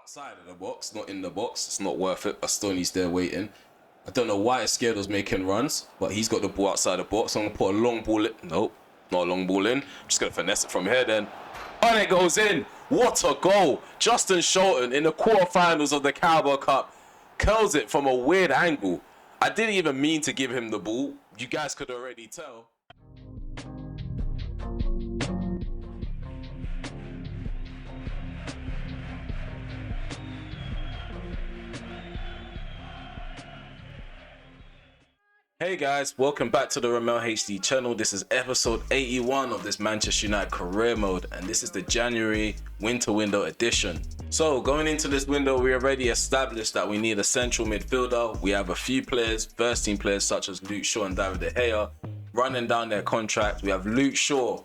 outside of the box, not in the box. It's not worth it. Bastoni's there waiting. I don't know why Scared was making runs, but he's got the ball outside the box. So I'm going to put a long ball in. Nope, not a long ball in. I'm just going to finesse it from here then. And it goes in. What a goal. Justin Sholton in the quarterfinals of the Carabao Cup curls it from a weird angle. I didn't even mean to give him the ball. You guys could already tell. Hey guys, welcome back to the Ramel HD channel. This is episode 81 of this Manchester United career mode, and this is the January winter window edition. So going into this window, we already established that we need a central midfielder. We have a few players, first team players such as Luke Shaw and David De Gea, running down their contract. We have Luke Shaw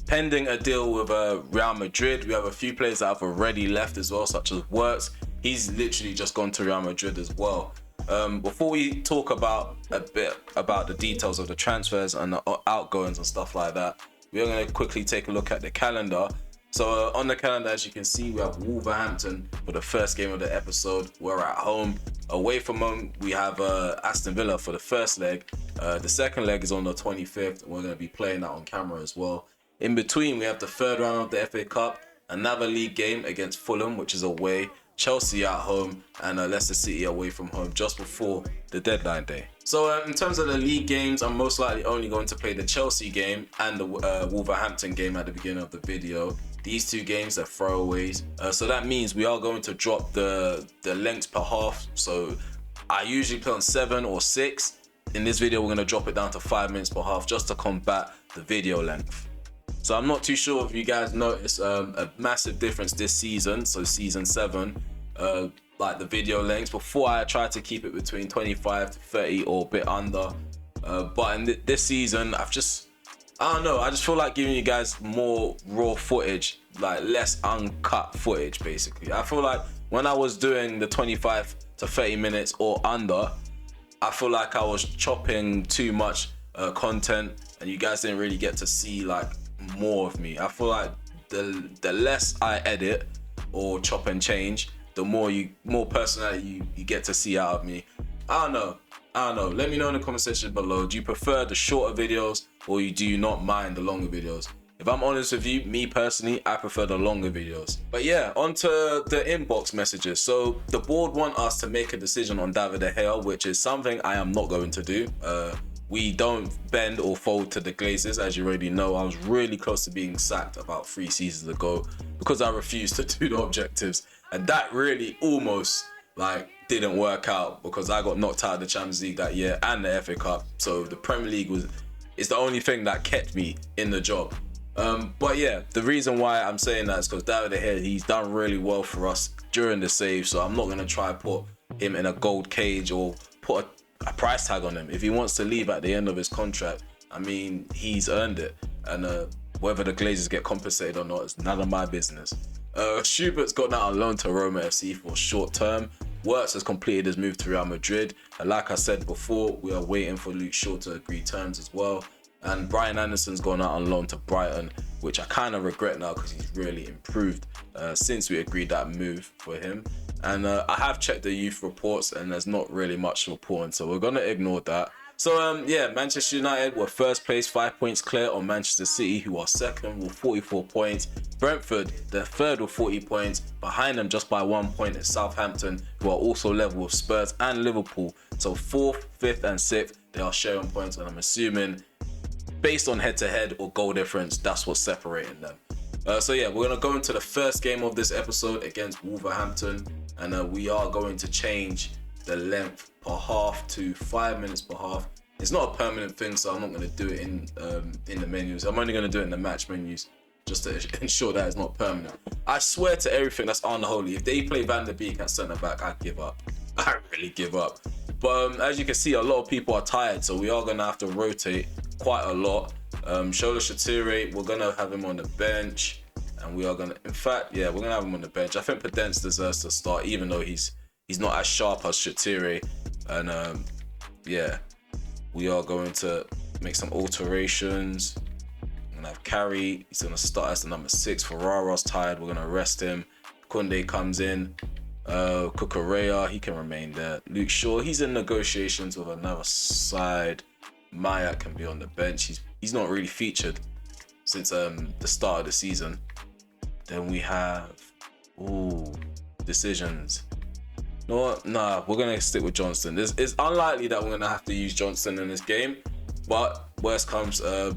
pending a deal with Real Madrid. We have a few players that have already left as well, such as Wirtz. He's literally just gone to Real Madrid as well. Before we talk about a bit about the details of the transfers and the outgoings and stuff like that, we're going to quickly take a look at the calendar. So on the calendar, as you can see, we have Wolverhampton for the first game of the episode. We're at home. Away from home, we have Aston Villa for the first leg. The second leg is on the 25th. And we're going to be playing that on camera as well. In between, we have the third round of the FA Cup, another league game against Fulham, which is away. Chelsea at home, and Leicester City away from home just before the deadline day. So in terms of the league games, I'm most likely only going to play the Chelsea game and the Wolverhampton game at the beginning of the video. These two games are throwaways. So that means we are going to drop the lengths per half. So I usually play on 7 or 6. In this video, we're going to drop it down to 5 minutes per half just to combat the video length. So I'm not too sure if you guys noticed a massive difference this season, so season 7, like the video lengths. Before I tried to keep it between 25 to 30 or a bit under, but in this season I just feel like giving you guys more raw footage, like less uncut footage basically. I feel like when I was doing the 25 to 30 minutes or under, I feel like I was chopping too much content and you guys didn't really get to see like more of me. I feel like the less I edit or chop and change, the more personality you get to see out of me. I don't know. Let me know in the comment section below. Do you prefer the shorter videos or do you not mind the longer videos? If I'm honest with you, me personally, I prefer the longer videos. But yeah, onto the inbox messages. So the board want us to make a decision on David De Gea, which is something I am not going to do. We don't bend or fold to the Glazers, as you already know. I was really close to being sacked about 3 seasons ago because I refused to do the objectives, and that really almost didn't work out because I got knocked out of the Champions League that year and the FA Cup. So the Premier League is the only thing that kept me in the job. But yeah, the reason why I'm saying that is because David De Gea, he's done really well for us during the save. So I'm not gonna try to put him in a gold cage or put a price tag on him. If he wants to leave at the end of his contract, I mean, he's earned it. And whether the Glazers get compensated or not is none of my business. Schubert's gone out on loan to Roma FC for short term. Wirtz has completed his move to Real Madrid. And like I said before, we are waiting for Luke Shaw to agree terms as well. And Brian Anderson's gone out on loan to Brighton, which I kind of regret now because he's really improved since we agreed that move for him. And I have checked the youth reports and there's not really much reporting, so we're going to ignore that. So yeah, Manchester United were first place, 5 points clear on Manchester City, who are second with 44 points. Brentford, they're third with 40 points. Behind them just by 1 point is Southampton, who are also level with Spurs and Liverpool. So 4th, 5th and 6th, they are sharing points, and I'm assuming based on head-to-head or goal difference, that's what's separating them. So yeah, we're going to go into the first game of this episode against Wolverhampton, and we are going to change the length per half to 5 minutes per half. It's not a permanent thing, so I'm not going to do it in the menus. I'm only going to do it in the match menus just to ensure that it's not permanent. I swear to everything that's unholy. If they play Van der Beek at centre back, I give up. I really give up. But as you can see, a lot of people are tired, so we are going to have to rotate quite a lot. Shola Shatire, we're going to have him on the bench. And we are going to, in fact, yeah, we're going to have him on the bench. I think Podence deserves to start, even though he's not as sharp as Shatire. And yeah, we are going to make some alterations. We're going to have Carey. He's going to start as the number 6. Ferrara's tired. We're going to rest him. Koundé comes in. Cucurella, he can remain there. Luke Shaw, he's in negotiations with another side. Maya can be on the bench. He's not really featured since the start of the season. Then we have decisions. You know what? Nah, we're gonna stick with Johnston. It's unlikely that we're gonna have to use Johnston in this game, but worst comes to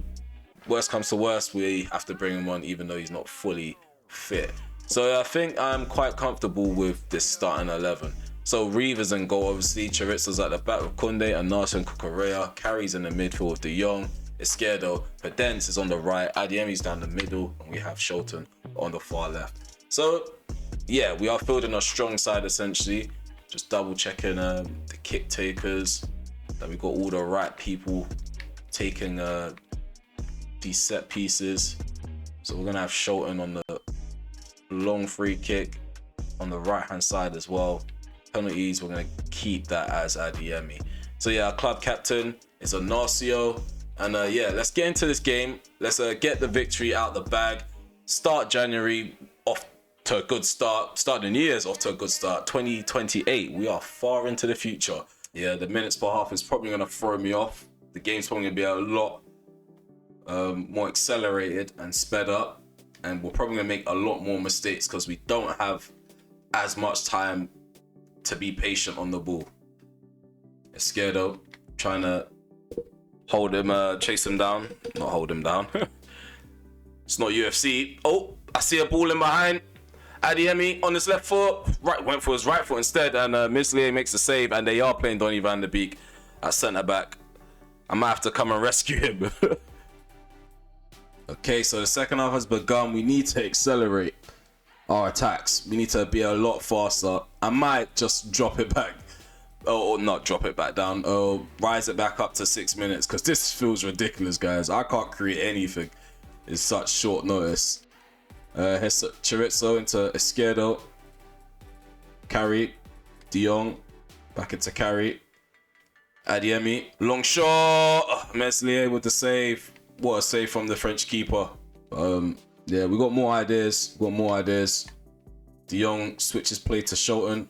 worst, we have to bring him on even though he's not fully fit. So I think I'm quite comfortable with this starting 11. So Reeves in goal, obviously. Charitza's at the back with Kunde and Narson Cucurella. Carries in the midfield with De Jong. Izquierdo. Pedence is on the right. Adiemi's down the middle. And we have Shelton on the far left. So, yeah, we are fielding a strong side, essentially. Just double checking the kick takers. That we got all the right people taking these set pieces. So we're going to have Shelton on the long free kick on the right hand side as well. Penalties, we're going to keep that as Adiemi. So yeah, our club captain is Ignacio. And yeah, let's get into this game. Let's get the victory out the bag. Start January off to a good start. Start the New Year's off to a good start. 2028, we are far into the future. Yeah, the minutes per half is probably going to throw me off. The game's probably going to be a lot more accelerated and sped up. And we're probably going to make a lot more mistakes because we don't have as much time to be patient on the ball. Izquierdo trying to hold him, chase him down. Not hold him down. It's not UFC. Oh, I see a ball in behind. Adiemi on his left foot. Right, went for his right foot instead. And Mislier makes the save. And they are playing Donny van der Beek at centre back. I might have to come and rescue him. Okay, so the second half has begun. We need to accelerate our attacks. We need to be a lot faster. I might just drop it back. Or not drop it back down. Rise it back up to 6 minutes. Because this feels ridiculous, guys. I can't create anything in such short notice. Here's Chorizo into Izquierdo. Carry. De Jong. Back into Carry. Adiemi. Long shot. Meslier with the save. What a save from the French keeper. Yeah, we got more ideas. De Jong switches play to Shelton.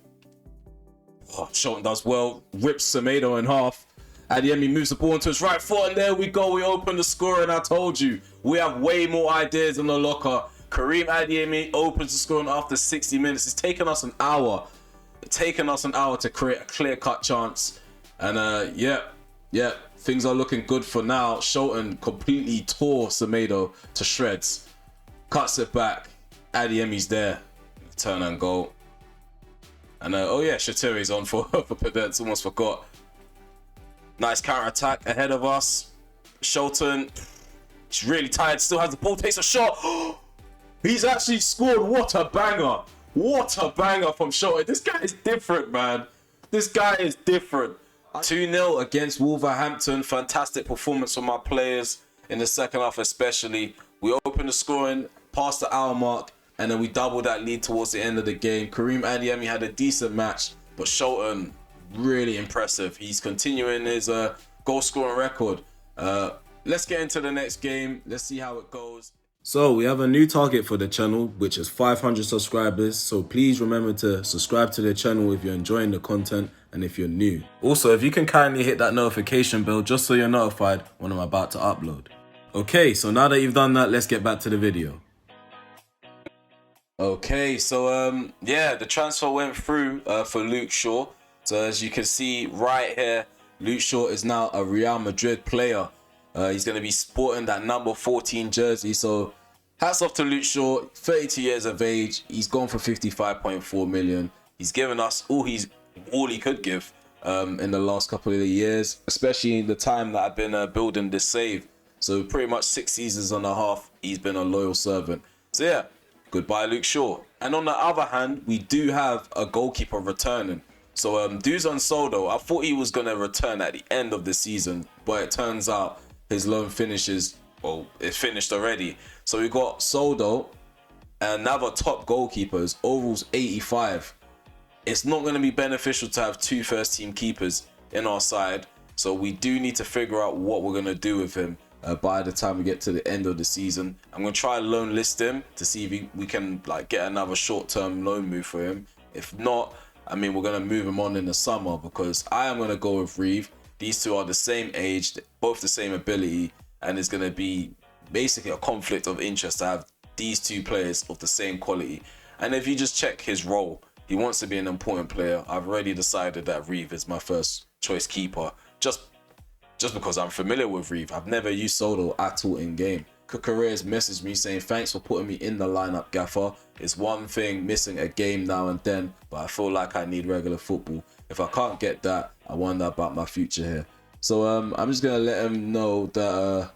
Oh, Shelton does well. Rips Semedo in half. Adiemi moves the ball into his right foot. And there we go. We open the score. And I told you, we have way more ideas in the locker. Kareem Adiemi opens the scoring after 60 minutes. It's taken us an hour. To create a clear-cut chance. And yeah. Things are looking good for now. Shelton completely tore Semedo to shreds. Cuts it back. Adiemi's there. Turn and goal. And oh yeah, Shatiri's on for Pedence. Almost forgot. Nice counter attack ahead of us. Shelton, he's really tired. Still has the ball. Takes a shot. He's actually scored. What a banger! What a banger from Shelton. This guy is different, man. This guy is different. 2-0 against Wolverhampton. Fantastic performance from our players in the second half, especially. We opened the scoring past the hour mark, and then we doubled that lead towards the end of the game. Kareem Adiemi had a decent match, but Shelton, really impressive. He's continuing his goal scoring record. Let's get into the next game. Let's see how it goes. So we have a new target for the channel, which is 500 subscribers. So please remember to subscribe to the channel if you're enjoying the content and if you're new. Also, if you can kindly hit that notification bell just so you're notified when I'm about to upload. Okay, so now that you've done that, let's get back to the video. Okay, so yeah, the transfer went through for Luke Shaw. So as you can see right here, Luke Shaw is now a Real Madrid player. He's going to be sporting that number 14 jersey. So hats off to Luke Shaw, 32 years of age. He's gone for 55.4 million. He's given us all he could give in the last couple of years, especially in the time that I've been building this save. So pretty much 6 seasons and a half, he's been a loyal servant. So yeah, goodbye Luke Shaw. And on the other hand, we do have a goalkeeper returning. So Jong Unsettled, I thought he was going to return at the end of the season, but it turns out his loan finishes, well, it finished already. So we got Soldo, another top goalkeepers, overalls 85. It's not going to be beneficial to have 2 first-team keepers in our side. So we do need to figure out what we're going to do with him by the time we get to the end of the season. I'm going to try loan list him to see if we can like get another short-term loan move for him. If not, I mean, we're going to move him on in the summer, because I am going to go with Reeve. These two are the same age, both the same ability, and it's going to be basically a conflict of interest to have these two players of the same quality. And if you just check his role, he wants to be an important player. I've already decided that Reeve is my first choice keeper, just because I'm familiar with Reeve. I've never used Soto at all in game. Kukureya's messaged me saying, thanks for putting me in the lineup, Gaffer. It's one thing missing a game now and then, but I feel like I need regular football. If I can't get that, I wonder about my future here. So I'm just going to let him know that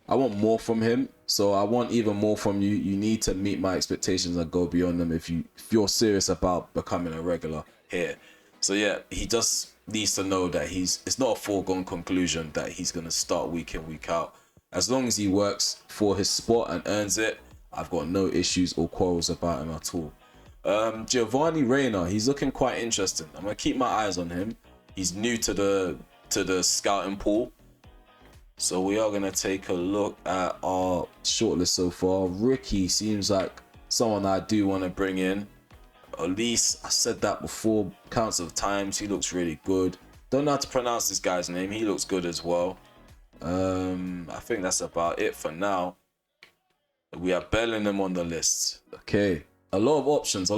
I want more from him. So I want even more from you. You need to meet my expectations and go beyond them if you're serious about becoming a regular here. So yeah, he just needs to know that it's not a foregone conclusion that he's going to start week in, week out. As long as he works for his spot and earns it, I've got no issues or quarrels about him at all. Giovanni Reina, he's looking quite interesting. I'm going to keep my eyes on him. He's new to the scouting pool. So we are going to take a look at our shortlist so far. Ricky seems like someone I do want to bring in. At least I said that before counts of times. He looks really good. Don't know how to pronounce this guy's name. He looks good as well. I think that's about it for now. We have Bellingham on the list. Okay, a lot of options,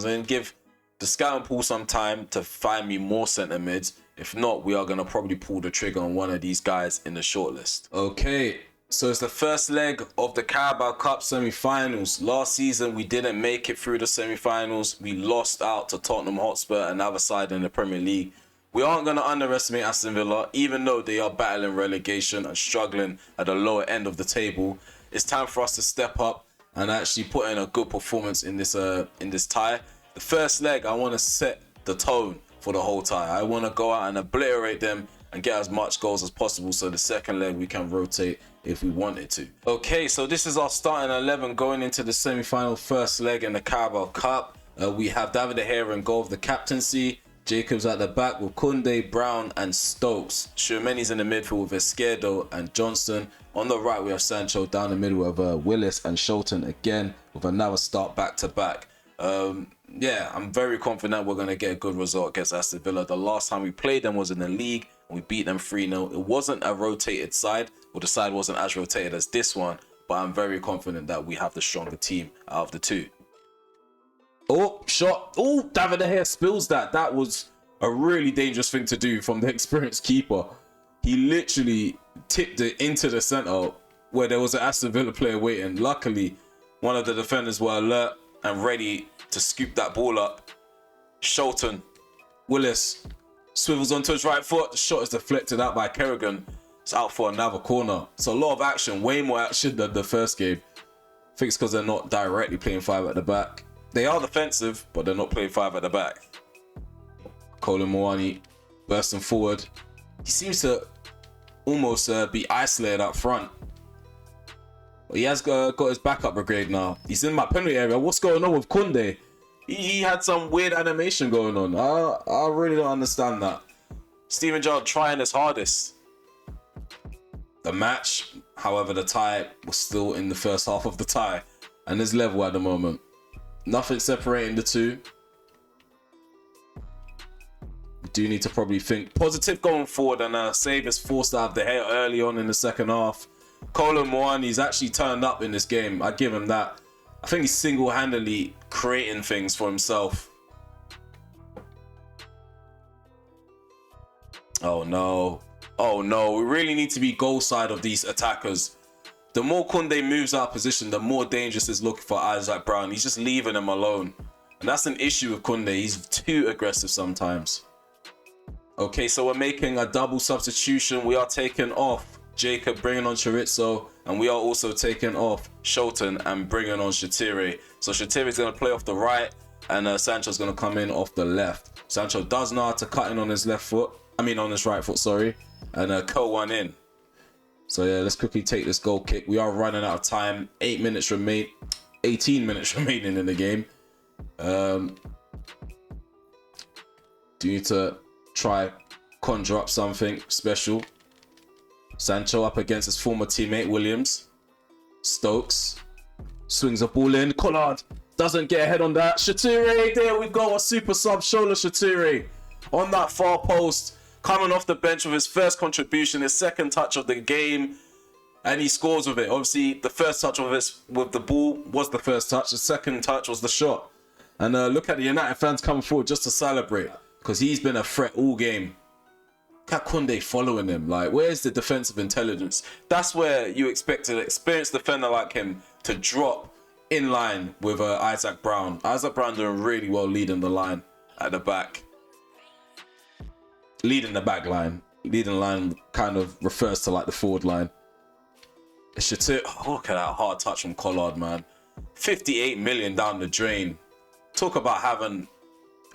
and give the scouting pool some time to find me more centre mids. If not, we are going to probably pull the trigger on one of these guys in the shortlist. Okay, so it's the first leg of the Carabao Cup semi-finals. Last season, we didn't make it through the semi-finals. We lost out to Tottenham Hotspur, another side in the Premier League. We aren't going to underestimate Aston Villa, even though they are battling relegation and struggling at the lower end of the table. It's time for us to step up and actually put in a good performance in this tie. The first leg, I want to set the tone for the whole tie. I want to go out and obliterate them and get as much goals as possible, so the second leg we can rotate if we wanted to. Okay, so this is our starting 11 going into the semi-final first leg in the Carabao Cup. We have David De Gea in goal of the captaincy. Jacobs at the back with Koundé, Brown and Stokes. Tchouameni's in the midfield with Izquierdo and Johnson. On the right, we have Sancho down the middle with Willis and Shelton again with another start back-to-back. Yeah, I'm very confident we're going to get a good result against Aston Villa. The last time we played them was in the league and we beat them 3-0. It wasn't a rotated side, or the side wasn't as rotated as this one, but I'm very confident that we have the stronger team out of the two. Oh, shot. Oh, David De Gea spills that. That was a really dangerous thing to do from the experienced keeper. He literally tipped it into the centre where there was an Aston Villa player waiting. Luckily, one of the defenders were alert and ready to scoop that ball up. Shelton, Willis, swivels onto his right foot. The shot is deflected out by Kerrigan. It's out for another corner. It's a lot of action, way more action than the first game. I think it's because they're not directly playing five at the back. They are defensive, but they're not playing five at the back. Colin Moani bursting forward. He seems to almost be isolated up front. But he has got his backup brigade now. He's in my penalty area. What's going on with Koundé? He had some weird animation going on. I really don't understand that. Steven Gerrard trying his hardest. The match, however, the tie was still in the first half of the tie. And it's level at the moment. Nothing separating the two. We do need to probably think positive going forward, and save is forced out of the hair early on in the second half. Colin Moani's actually turned up in this game. I give him that. I think he's single-handedly creating things for himself. Oh no. Oh no. We really need to be goal side of these attackers. The more Koundé moves out of position, the more dangerous it's looking for Isaac Brown. He's just leaving him alone. And that's an issue with Koundé. He's too aggressive sometimes. Okay, so we're making a double substitution. We are taking off Jacob, bringing on Chorizo. And we are also taking off Shelton and bringing on Shatiri. So Shatiri's going to play off the right. And Sancho's going to come in off the left. Sancho does know how to cut in on his left foot. On his right foot, sorry. And curl one in. So yeah, let's quickly take this goal kick. We are running out of time. 18 minutes remaining in the game. Do need to try conjure up something special. Sancho up against his former teammate Williams. Stokes swings a ball in. Collard Doesn't get ahead on that. Shature, there we go. A super sub, Shola Shature. On that far post, coming off the bench with his first contribution, his second touch of the game. And he scores with it. Obviously, the first touch with the ball was the first touch. The second touch was the shot. And look at the United fans coming forward just to celebrate. Because he's been a threat all game. Look at Koundé following him. Like, where's the defensive intelligence? That's where you expect an experienced defender like him to drop in line with Isaac Brown. Isaac Brown doing really well leading the line at the back. Leading the back line. Leading line kind of refers to like the forward line. Look at that hard touch from Collard, man. 58 million down the drain. Talk about having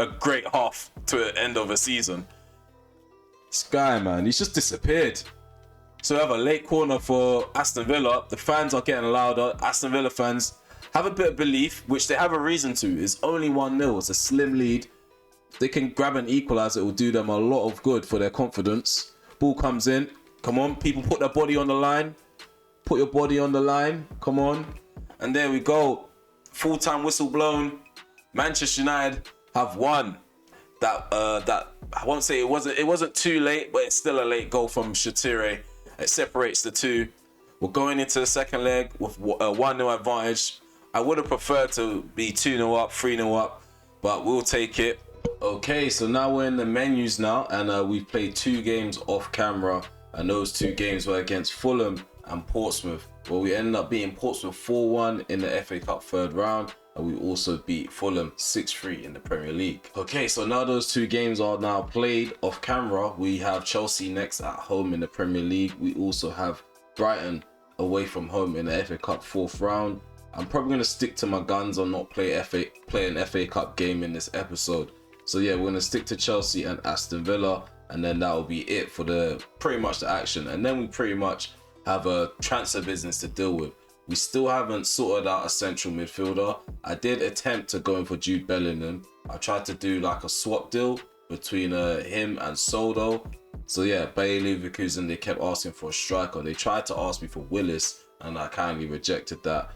a great half to the end of a season. This guy, man, he's just disappeared. So we have a late corner for Aston Villa. The fans are getting louder. Aston Villa fans have a bit of belief, which they have a reason to. It's only 1-0. It's a slim lead. If they can grab an equaliser, it will do them a lot of good for their confidence. Ball comes in. Come on, people, put their body on the line. Put your body on the line. Come on. And there we go. Full-time whistle blown. Manchester United have won. That I won't say it wasn't too late, but it's still a late goal from Shature. It separates the two. We're going into the second leg with a 1-0 advantage. I would have preferred to be 2-0 up, 3-0 up, but we'll take it. Okay, so now we're in the menus now, and we've played 2 games off camera, and those 2 games were against Fulham and Portsmouth. Well, we ended up beating Portsmouth 4-1 in the FA Cup third round, and we also beat Fulham 6-3 in the Premier League. Okay, so now those 2 games are now played off camera. We have Chelsea next at home in the Premier League. We also have Brighton away from home in the FA Cup 4th round. I'm probably going to stick to my guns and not play an FA Cup game in this episode. So yeah, we're going to stick to Chelsea and Aston Villa, and then that will be it for pretty much the action. And then we pretty much have a transfer business to deal with. We still haven't sorted out a central midfielder. I did attempt to go in for Jude Bellingham. I tried to do like a swap deal between him and Soldo. So yeah, Bayer Leverkusen, they kept asking for a striker. They tried to ask me for Willis, and I kindly rejected that.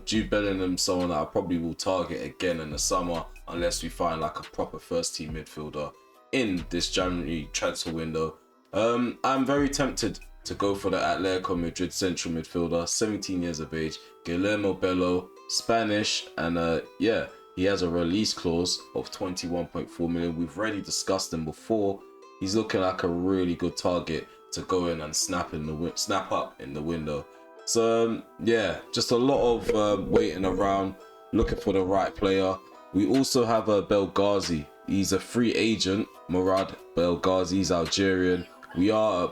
Jude Bellingham, someone that I probably will target again in the summer, unless we find like a proper first team midfielder in this January transfer window. I'm very tempted to go for the Atletico Madrid central midfielder, 17 years of age, Guillermo Bello, Spanish, and yeah, he has a release clause of 21.4 million. We've already discussed him before. He's looking like a really good target to go in and snap up in the window. So yeah, just a lot of waiting around, looking for the right player. We also have Belghazi. He's a free agent. Murad Belghazi, he's Algerian. We are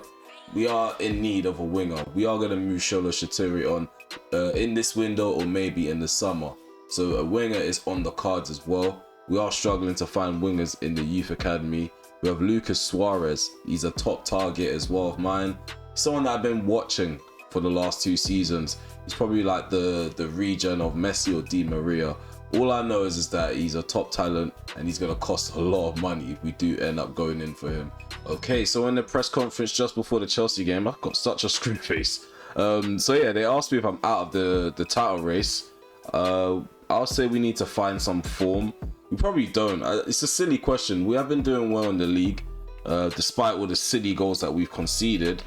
in need of a winger. We are going to move Shola Shature on in this window or maybe in the summer. So a winger is on the cards as well. We are struggling to find wingers in the youth academy. We have Lucas Suarez. He's a top target as well of mine. Someone that I've been watching for the last 2 seasons. He's probably like the region of Messi or Di Maria. All I know is that he's a top talent and he's going to cost a lot of money if we do end up going in for him. Okay, so in the press conference just before the Chelsea game, I've got such a screw face. So yeah, they asked me if I'm out of the title race. I'll say we need to find some form. We probably don't. It's a silly question. We have been doing well in the league, despite all the silly goals that we've conceded.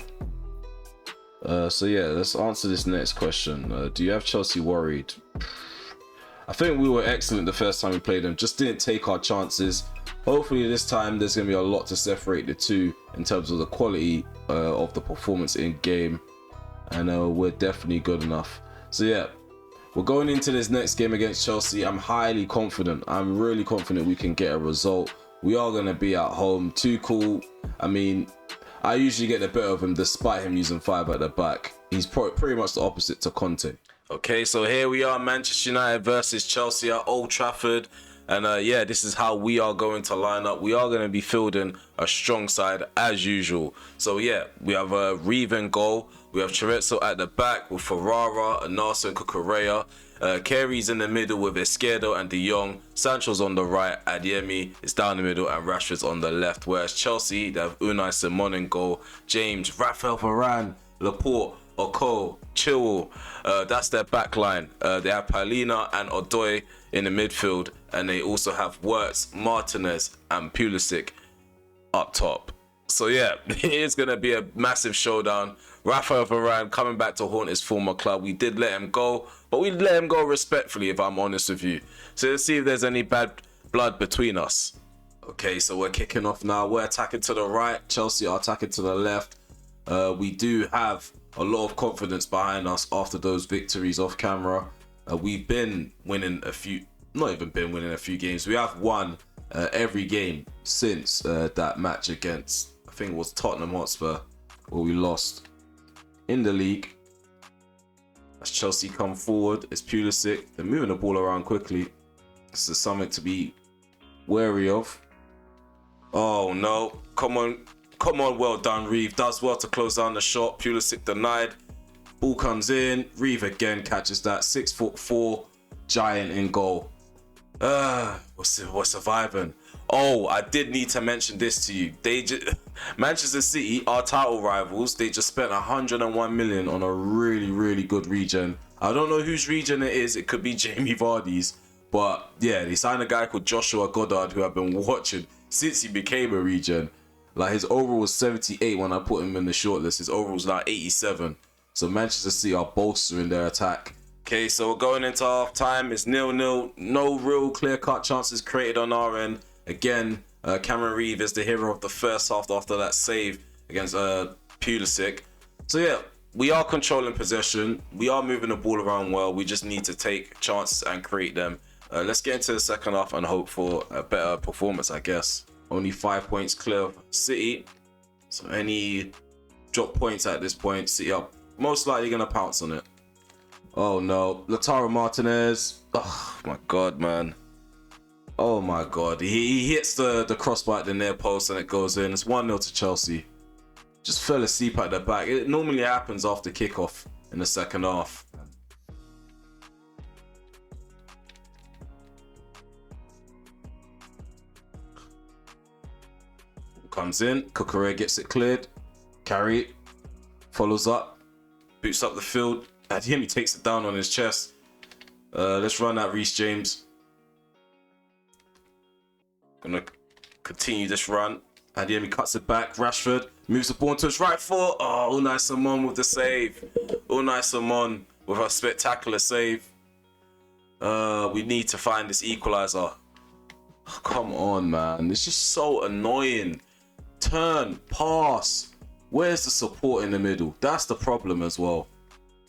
So yeah, let's answer this next question. Do you have Chelsea worried? I think we were excellent the first time we played them, just didn't take our chances. Hopefully this time there's going to be a lot to separate the two in terms of the quality of the performance in game, and we're definitely good enough. So yeah, we're going into this next game against Chelsea. I'm highly confident. I'm really confident we can get a result. We are going to be at home. Tuchel, I mean, I usually get the better of him despite him using 5 at the back. He's pretty much the opposite to Conte. Okay, so here we are, Manchester United versus Chelsea at Old Trafford. And yeah, this is how we are going to line up. We are going to be fielding a strong side as usual. So yeah, we have Reeve in goal. We have Chorizo at the back with Ferrara, Anasa and Cucurella. Carey's in the middle with Izquierdo and De Jong. Sancho's on the right, Adeyemi is down the middle, and Rashford's on the left. Whereas Chelsea, they have Unai Simon in goal, James, Raphael Varane, Laporte, Oko, Chilwell. That's their back line. They have Palina and Odoi in the midfield, and they also have Wirtz, Martinez, and Pulisic up top. So yeah, it is going to be a massive showdown. Rafael Varane coming back to haunt his former club. We did let him go, but we let him go respectfully, if I'm honest with you. So let's see if there's any bad blood between us. Okay, so we're kicking off now. We're attacking to the right. Chelsea are attacking to the left. We do have a lot of confidence behind us after those victories off camera. We've been winning a few, not even been winning a few games. We have won every game since that match against, I think it was Tottenham Hotspur, where we lost in the league. As Chelsea come forward, it's Pulisic. They're moving the ball around quickly. This is something to be wary of. Oh no, come on, well done, Reeve. Does well to close down the shot. Pulisic denied. Ball comes in. Reeve again catches that. 6'4" giant in goal. We're surviving. Oh, I did need to mention this to you. Manchester City, our title rivals, they just spent 101 million on a really, really good regen. I don't know whose regen it is. It could be Jamie Vardy's. But yeah, they signed a guy called Joshua Goddard, who I've been watching since he became a regen. Like, his overall was 78 when I put him in the shortlist. His overall was now 87. So Manchester City are bolstering their attack. Okay, so we're going into half time. It's 0-0. No real clear-cut chances created on our end. Again, Cameron Reeve is the hero of the first half after that save against Pulisic. So yeah, we are controlling possession. We are moving the ball around well. We just need to take chances and create them. Let's get into the second half and hope for a better performance, I guess. Only 5 points clear of City. So any drop points at this point, City are most likely going to pounce on it. Oh no, Lautaro Martinez. Oh my god, man. Oh my god. He hits the crossbar at the near post and it goes in. It's 1-0 to Chelsea. Just fell asleep at the back. It normally happens after kickoff in the second half. Comes in. Cucurella gets it cleared. Carry it. Follows up. Boots up the field. He takes it down on his chest. Let's run at Reece James. Gonna continue this run. Adeyemi cuts it back. Rashford moves the ball into his right foot. Oh, Unai Simon with the save. Unai Simon with a spectacular save. We need to find this equalizer. Oh, come on, man. It's just so annoying. Turn, pass. Where's the support in the middle? That's the problem as well.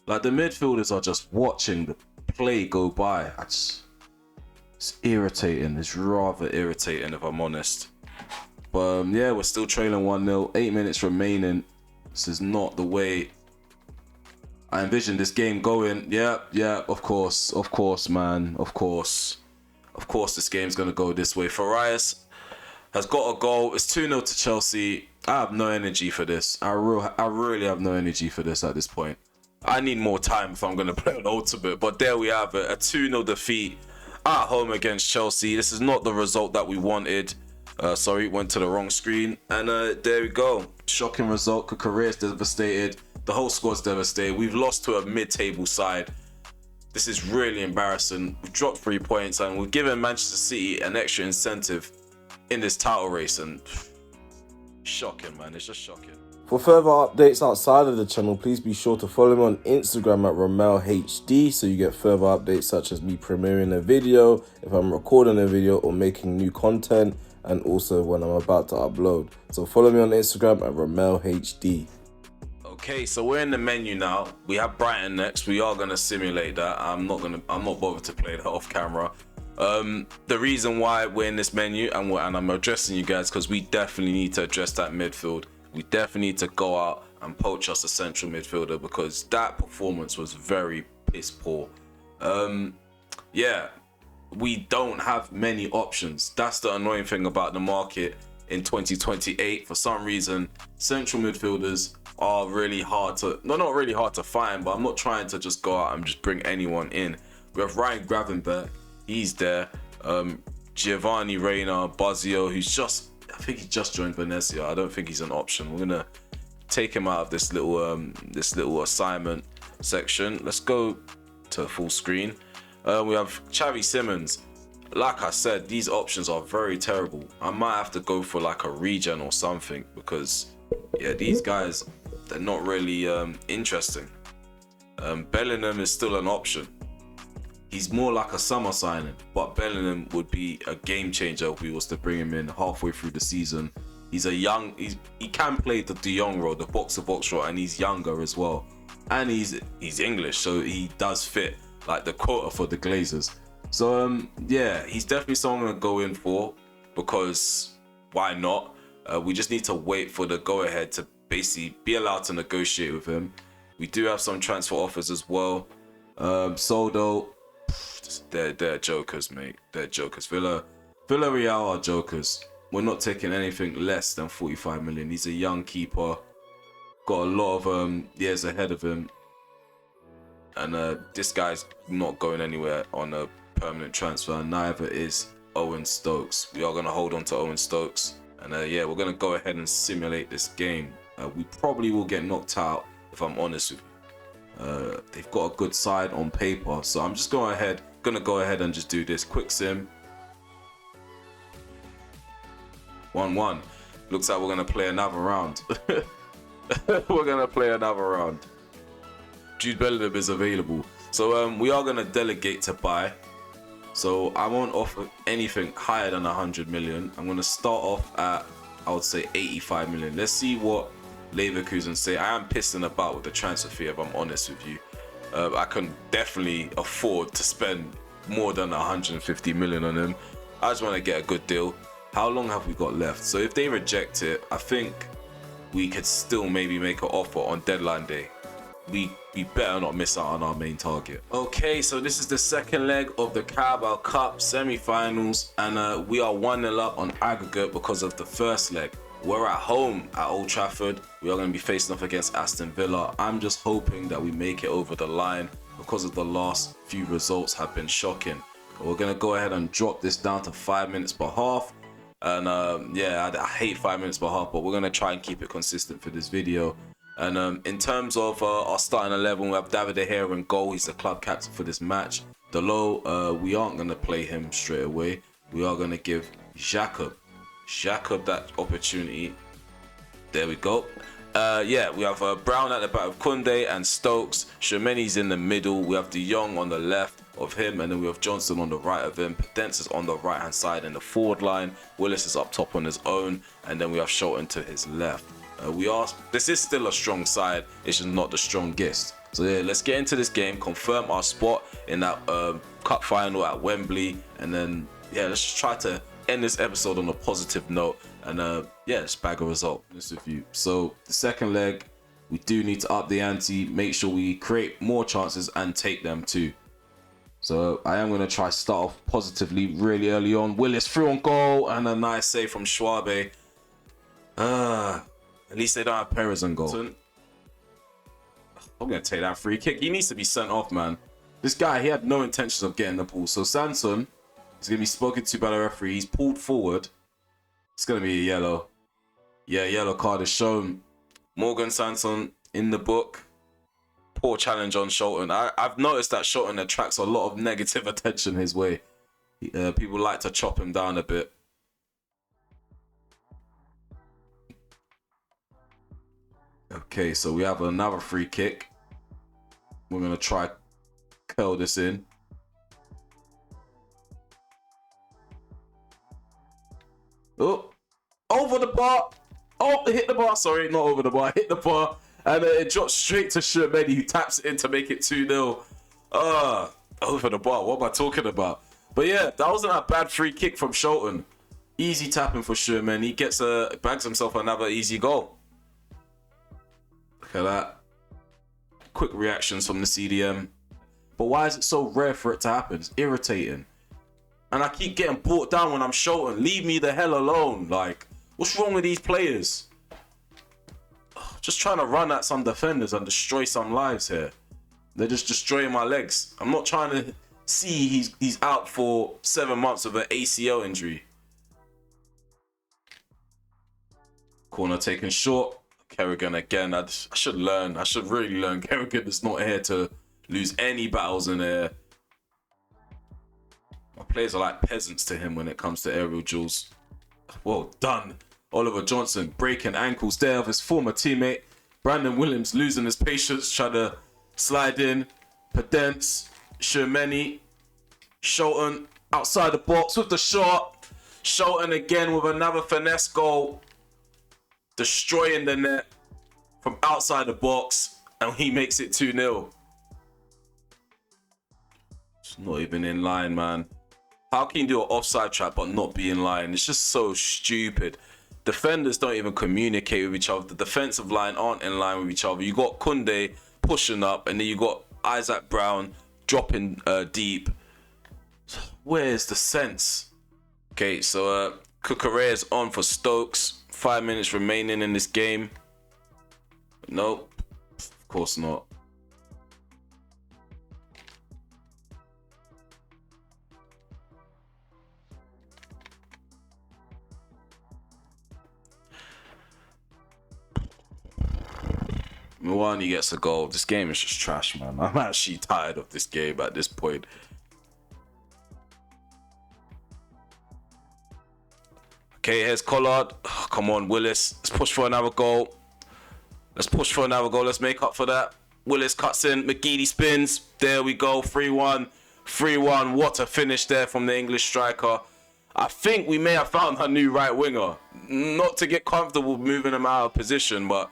Like, the midfielders are just watching the play go by. It's irritating. It's rather irritating, if I'm honest. But yeah, we're still trailing 1-0. 8 minutes remaining. This is not the way I envisioned this game going. Yeah, of course, man. Of course, this game's going to go this way. Farias has got a goal. It's 2-0 to Chelsea. I have no energy for this. I really have no energy for this at this point. I need more time if I'm going to play on Ultimate. But there we have it. A 2-0 defeat at home against Chelsea. This is not the result that we wanted. Sorry, went to the wrong screen. And there we go. Shocking result. Cucurella's devastated. The whole squad's devastated. We've lost to a mid-table side. This is really embarrassing. We've dropped 3 points and we've given Manchester City an extra incentive in this title race. And shocking, man. It's just shocking. For further updates outside of the channel, please be sure to follow me on Instagram at RomelHD so you get further updates such as me premiering a video, if I'm recording a video or making new content, and also when I'm about to upload. So follow me on Instagram at RomelHD. Okay, so we're in the menu now. We have Brighton next. We are gonna simulate that. I'm not bothered to play that off camera. The reason why we're in this menu and I'm addressing you guys because we definitely need to address that midfield. We definitely need to go out and poach us a central midfielder because that performance was very piss poor. Yeah, we don't have many options. That's the annoying thing about the market in 2028. For some reason, central midfielders are really hard to, no, not really hard to find, but I'm not trying to just go out and just bring anyone in. We have Ryan Gravenberch, he's there. Giovanni Reina, Bozio, who's I think he just joined Venezia. I don't think he's an option. We're gonna take him out of this little assignment section. Let's go to full screen. We have Xavi Simons. Like I said, these options are very terrible. I might have to go for like a regen or something, because yeah, these guys, they're not really interesting. Bellingham is still an option. He's more like a summer signing, but Bellingham would be a game changer if we was to bring him in halfway through the season. He can play the De Jong role, the box-to-box role, and he's younger as well. And he's English, so he does fit like the quota for the Glazers. So yeah, he's definitely someone to go in for, because why not? We just need to wait for the go-ahead to basically be allowed to negotiate with him. We do have some transfer offers as well. Soldo, they're jokers, mate. They're jokers. Villarreal are jokers. We're not taking anything less than 45 million. He's a young keeper, got a lot of years ahead of him, and this guy's not going anywhere on a permanent transfer. Neither is Owen Stokes. We are going to hold on to Owen Stokes, and yeah, we're going to go ahead and simulate this game. We probably will get knocked out, if I'm honest with you. They've got a good side on paper, so I'm just gonna go ahead and just do this quick sim. 1-1. Looks like we're gonna play another round. We're gonna play another round. Jude Bellingham is available, so we are gonna delegate to buy. So I won't offer anything higher than 100 million. I'm gonna start off at, I would say, 85 million. Let's see what Leverkusen say. I am pissing about with the transfer fee, if I'm honest with you. I can definitely afford to spend more than 150 million on him. I just want to get a good deal. How long have we got left? So if they reject it, I think we could still maybe make an offer on deadline day. We better not miss out on our main target. Okay, so this is the second leg of the Carabao Cup semi-finals, and we are 1-0 up on aggregate because of the first leg. We're at home at Old Trafford. We are going to be facing off against Aston Villa. I'm just hoping that we make it over the line, because of the last few results have been shocking. We're going to go ahead and drop this down to 5 minutes per half. And yeah, I hate 5 minutes per half, but we're going to try and keep it consistent for this video. And in terms of our starting 11, we have David De Gea in goal. He's the club captain for this match. Delo, we aren't going to play him straight away. We are going to give Jacob that opportunity. There we go. Yeah, we have Brown at the back of Koundé and Stokes. Tchouaméni's in the middle. We have De Jong on the left of him, and then we have Johnson on the right of him. Podence is on the right hand side in the forward line. Willis is up top on his own, and then we have Shelton to his left. This is still a strong side. It's just not the strongest. So yeah, let's get into this game, confirm our spot in that cup final at Wembley, and then yeah, let's just try to end this episode on a positive note, and yeah, just bag a result. This with you. So the second leg, we do need to up the ante, make sure we create more chances and take them too. So I am going to try start off positively really early on. Willis through on goal, and a nice save from Schwabe. At least they don't have Perez on goal. I'm going to take that free kick. He needs to be sent off, man. This guy, he had no intentions of getting the ball. So Sanson is going to be spoken to by the referee. He's pulled forward. It's going to be a yellow. Yeah, yellow card is shown. Morgan Sanson in the book. Poor challenge on Shelton. I've noticed that Shelton attracts a lot of negative attention his way. People like to chop him down a bit. Okay, so we have another free kick. We're going to try curl this in. Oh, over the bar. Oh, hit the bar. Sorry, not over the bar. Hit the bar. And it drops straight to Tchouaméni, who taps it in to make it 2-0. Over the bar. What am I talking about? But yeah, that wasn't a bad free kick from Shelton. Easy tapping for Tchouaméni. He bags himself another easy goal. Look at that. Quick reactions from the CDM. But why is it so rare for it to happen? It's irritating. And I keep getting brought down when I'm Shelton. Leave me the hell alone. Like, what's wrong with these players? Just trying to run at some defenders and destroy some lives here. They're just destroying my legs. I'm not trying to see he's out for 7 months with an ACL injury. Corner taken short. Kerrigan again. I should learn. I should really learn. Kerrigan is not here to lose any battles in air. My players are like peasants to him when it comes to aerial duels. Well done. Oliver Johnson breaking ankles there of his former teammate. Brandon Williams losing his patience, trying to slide in. Pedence, Shermani, Shelton outside the box with the shot. Shelton again with another finesse goal. Destroying the net from outside the box, and he makes it 2-0. It's not even in line, man. How can you do an offside trap but not be in line? It's just so stupid. Defenders don't even communicate with each other. The defensive line aren't in line with each other. You got Koundé pushing up, and then you got Isaac Brown dropping deep. Where's the sense? Okay, so Cucurella is on for Stokes. 5 minutes remaining in this game. Nope, of course not. Mwani gets a goal. This game is just trash, man. I'm actually tired of this game at this point. Okay, here's Collard. Oh, come on, Willis. Let's push for another goal. Let's make up for that. Willis cuts in. McGeady spins. There we go. 3-1. 3-1. What a finish there from the English striker. I think we may have found a new right winger. Not to get comfortable moving him out of position, but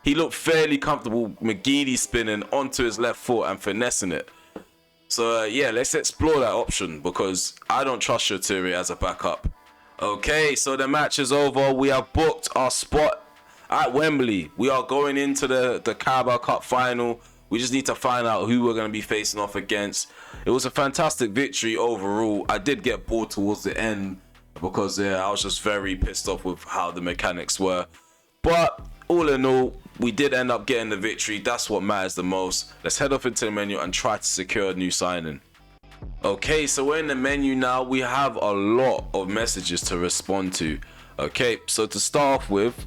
he looked fairly comfortable. McGeady spinning onto his left foot and finessing it. So, yeah, let's explore that option because I don't trust Shatiri as a backup. Okay, so the match is over. We have booked our spot at Wembley. We are going into the Carabao Cup final. We just need to find out who we're going to be facing off against. It was a fantastic victory overall. I did get bored towards the end because I was just very pissed off with how the mechanics were. But all in all, we did end up getting the victory. That's what matters the most. Let's head off into the menu and try to secure a new signing. Okay, so we're in the menu now. We have a lot of messages to respond to. Okay, so to start off with,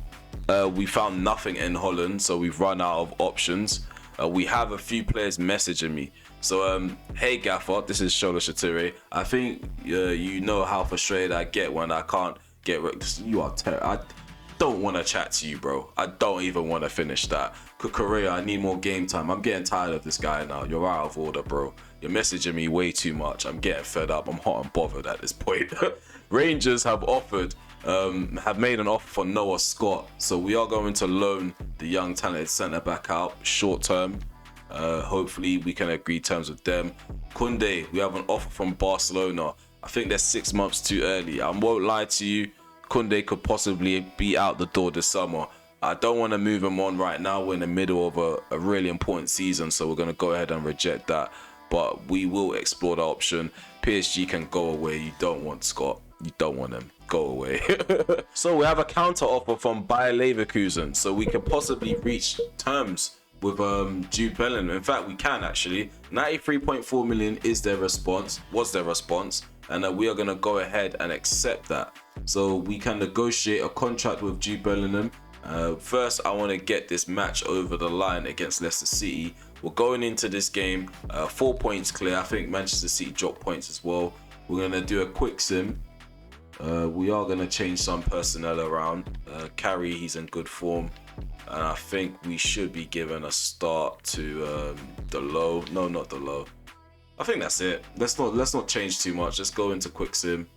we found nothing in Holland, so we've run out of options. We have a few players messaging me. So, hey Gaffer, this is Shola Shatiri. I think you know how frustrated I get when I can't get... You are terrible. I don't want to chat to you, bro. I don't even want to finish that. Cucurella, I need more game time. I'm getting tired of this guy now. You're out of order, bro. You're messaging me way too much. I'm getting fed up. I'm hot and bothered at this point. Rangers have made an offer for Noah Scott. So we are going to loan the young talented centre-back out short term. Hopefully we can agree terms with them. Koundé, we have an offer from Barcelona. I think they're 6 months too early. I won't lie to you. Koundé could possibly be out the door this summer. I don't want to move him on right now. We're in the middle of a really important season, so we're going to go ahead and reject that. But we will explore the option. PSG can go away. You don't want Scott. You don't want him. Go away. So we have a counter offer from Bayer Leverkusen. So we could possibly reach terms with Jude Bellingham. In fact, we can actually. 93.4 million is their response. Was their response. And we are going to go ahead and accept that. So we can negotiate a contract with Jude Bellingham. First, I want to get this match over the line against Leicester City. We're going into this game 4 points clear. I think Manchester City dropped points as well. We're going to do a quick sim. We are going to change some personnel around. Carey, he's in good form. And I think we should be given a start to the low. No, not the low. I think that's it. Let's not change too much. Let's go into quick sim.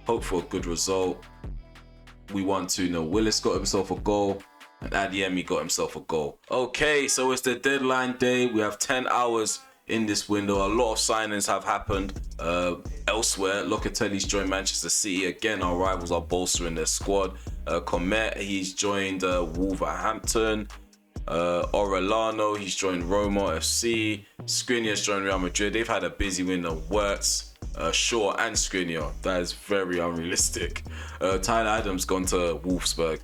Hope for a good result. We won 2-0. Willis got himself a goal. And Adeyemi got himself a goal. Okay, so it's the deadline day. We have 10 hours in this window. A lot of signings have happened elsewhere. Locatelli's joined Manchester City. Again, our rivals are bolstering their squad. Comet, he's joined Wolverhampton. Orellano, he's joined Roma FC. Skriniar's joined Real Madrid. They've had a busy window. Wirtz, Shaw and Skriniar. That is very unrealistic. Tyler Adams gone to Wolfsburg.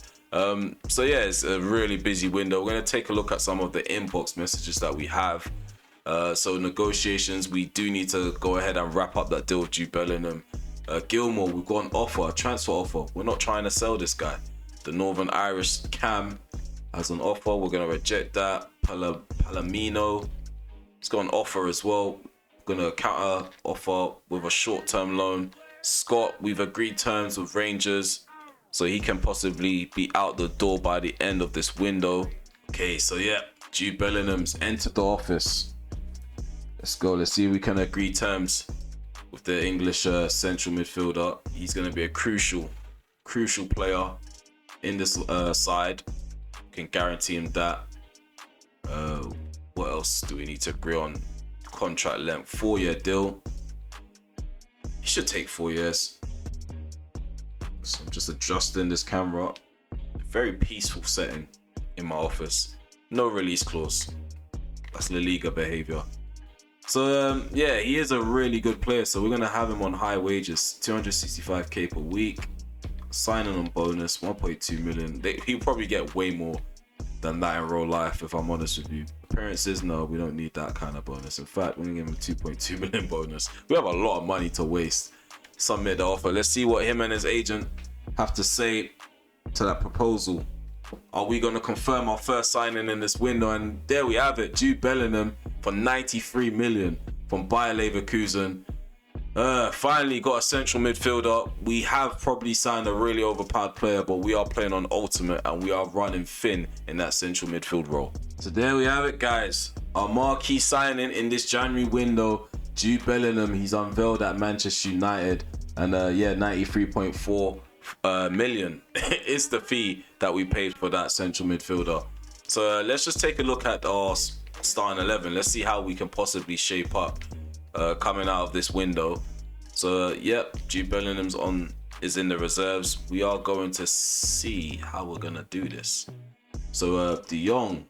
So yeah, it's a really busy window. We're going to take a look at some of the inbox messages that we have. So negotiations, we do need to go ahead and wrap up that deal with Jude Bellingham. Gilmore, we've got an offer, a transfer offer. We're not trying to sell this guy. The Northern Irish Cam, has an offer. We're going to reject that. Palomino, it's got an offer as well. Going to counter offer with a short-term loan. Scott, we've agreed terms with Rangers, so he can possibly be out the door by the end of this window. Okay, so yeah, Jude Bellingham's entered the office. Let's go. Let's see if we can agree terms with the English central midfielder. He's going to be a crucial player in this side. Can guarantee him that. What else do we need to agree on? Contract length, 4-year deal. He should take 4 years. So I'm just adjusting this camera. Very peaceful setting in my office. No release clause. That's La Liga behavior. So yeah, he is a really good player. So we're gonna have him on high wages, 265k per week. Signing on bonus, 1.2 million. He'll probably get way more than that in real life, if I'm honest with you. Appearances, no, we don't need that kind of bonus. In fact, we're gonna give him a 2.2 million bonus. We have a lot of money to waste. Submit the offer. Let's see what him and his agent have to say to that proposal. Are we gonna confirm our first signing in this window? And there we have it, Jude Bellingham for 93 million from Bayer Leverkusen. Finally got a central midfielder. We have probably signed a really overpowered player, but we are playing on ultimate and we are running thin in that central midfield role. So there we have it, guys. Our marquee signing in this January window, Jude Bellingham. He's unveiled at Manchester United, and yeah, 93.4 million is the fee that we paid for that central midfielder. So let's just take a look at our starting 11. Let's see how we can possibly shape up coming out of this window. So yep, Jude Bellingham's is in the reserves. We are going to see how we're gonna do this. So De Jong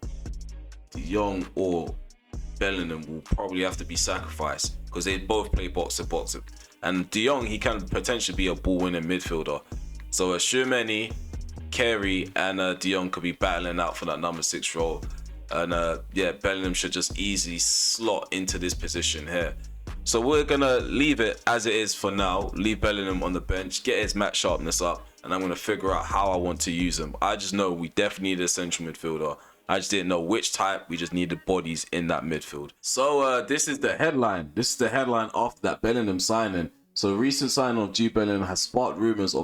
or Bellingham will probably have to be sacrificed because they both play box to box, and De Jong, he can potentially be a ball winning midfielder. So Tchouaméni, Carey and De Jong could be battling out for that number 6 role, and yeah, Bellingham should just easily slot into this position here. So we're gonna leave it as it is for now. Leave Bellingham on the bench, get his match sharpness up, and I'm gonna figure out how I want to use him. I just know we definitely need a central midfielder. I just didn't know which type. We just needed bodies in that midfield. So this is the headline. This is the headline after that Bellingham signing. So recent signing of Jude Bellingham has sparked rumors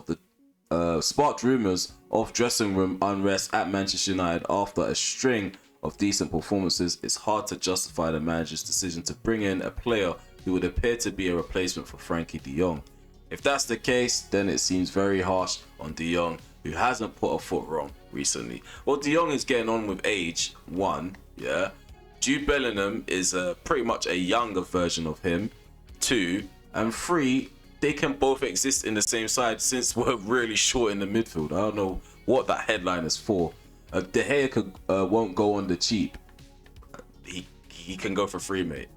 of dressing room unrest at Manchester United after a string of decent performances. It's hard to justify the manager's decision to bring in a player who would appear to be a replacement for Frankie de Jong. If that's the case, then it seems very harsh on de Jong, who hasn't put a foot wrong recently. Well, de Jong is getting on with age, 1, yeah. Jude Bellingham is pretty much a younger version of him, 2, and 3, they can both exist in the same side since we're really short in the midfield. I don't know what that headline is for. De Gea won't go on the cheap. He can go for free, mate.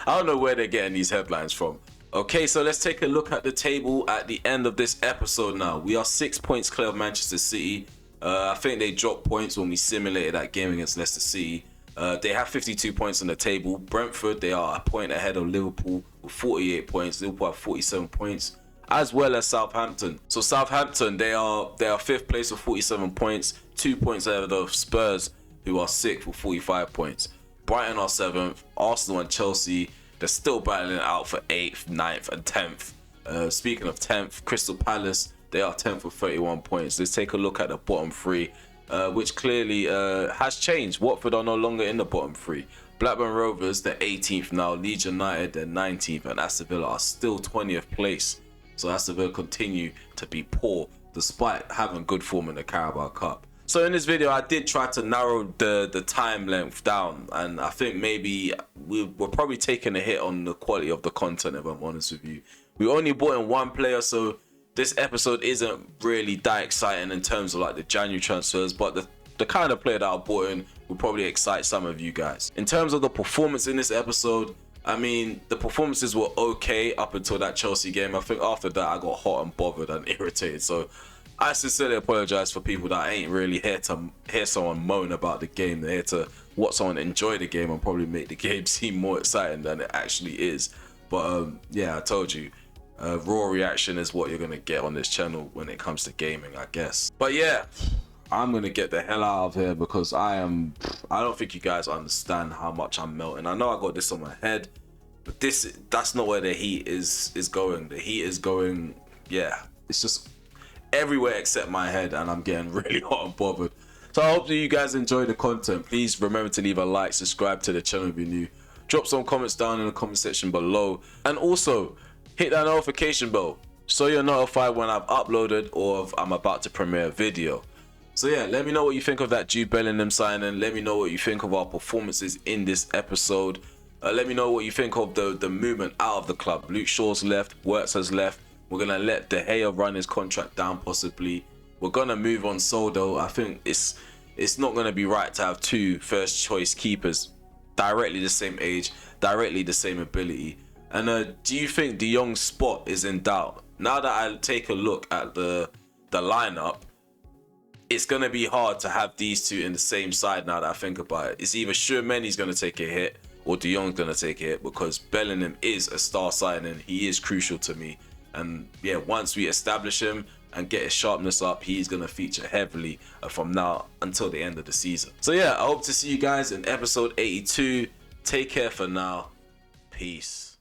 I don't know where they're getting these headlines from. Okay, so let's take a look at the table at the end of this episode now. We are 6 points clear of Manchester City. I think they dropped points when we simulated that game against Leicester City. They have 52 points on the table. Brentford, they are a point ahead of Liverpool with 48 points. Liverpool have 47 points, as well as Southampton. So Southampton, they are 5th place with 47 points, 2 points ahead of Spurs, who are 6th with 45 points. Brighton are 7th. Arsenal and Chelsea, they're still battling it out for 8th, 9th and 10th. Speaking of 10th, Crystal Palace, they are 10th with 31 points. Let's take a look at the bottom 3, which clearly has changed. Watford are no longer in the bottom 3. Blackburn Rovers, they're 18th now. Leeds United, they're 19th. And Aston Villa are still 20th place. So Aston Villa continue to be poor despite having good form in the Carabao Cup. So in this video, I did try to narrow the time length down, and I think maybe we're probably taking a hit on the quality of the content, if I'm honest with you. We only brought in 1 player, so this episode isn't really that exciting in terms of like the January transfers, but the kind of player that I brought in will probably excite some of you guys. In terms of the performance in this episode, I mean, the performances were okay up until that Chelsea game. I think after that, I got hot and bothered and irritated. So I sincerely apologize for people that ain't really here to hear someone moan about the game. They're here to watch someone enjoy the game and probably make the game seem more exciting than it actually is. But yeah, I told you, raw reaction is what you're gonna get on this channel when it comes to gaming, I guess. But yeah, I'm gonna get the hell out of here because I don't think you guys understand how much I'm melting. I know I got this on my head, but that's not where the heat is going. The heat is going, yeah, it's just everywhere except my head, and I'm getting really hot and bothered. So I hope that you guys enjoy the content. Please remember to leave a like, subscribe to the channel if you're new. Drop some comments down in the comment section below, and also hit that notification bell so you're notified when I've uploaded or if I'm about to premiere a video. So yeah, let me know what you think of that Jude Bellingham signing. Let me know what you think of our performances in this episode. Let me know what you think of the movement out of the club. Luke Shaw's left, Wirtz has left. We're gonna let De Gea run his contract down possibly. We're gonna move on Soldo. I think it's not gonna be right to have two first choice keepers directly the same age, directly the same ability. And do you think De Jong's spot is in doubt? Now that I take a look at the lineup, it's going to be hard to have these two in the same side now that I think about it. It's either Tchouaméni's going to take a hit or De Jong's going to take a hit, because Bellingham is a star signing. He is crucial to me. And yeah, once we establish him and get his sharpness up, he's going to feature heavily from now until the end of the season. So yeah, I hope to see you guys in episode 82. Take care for now. Peace.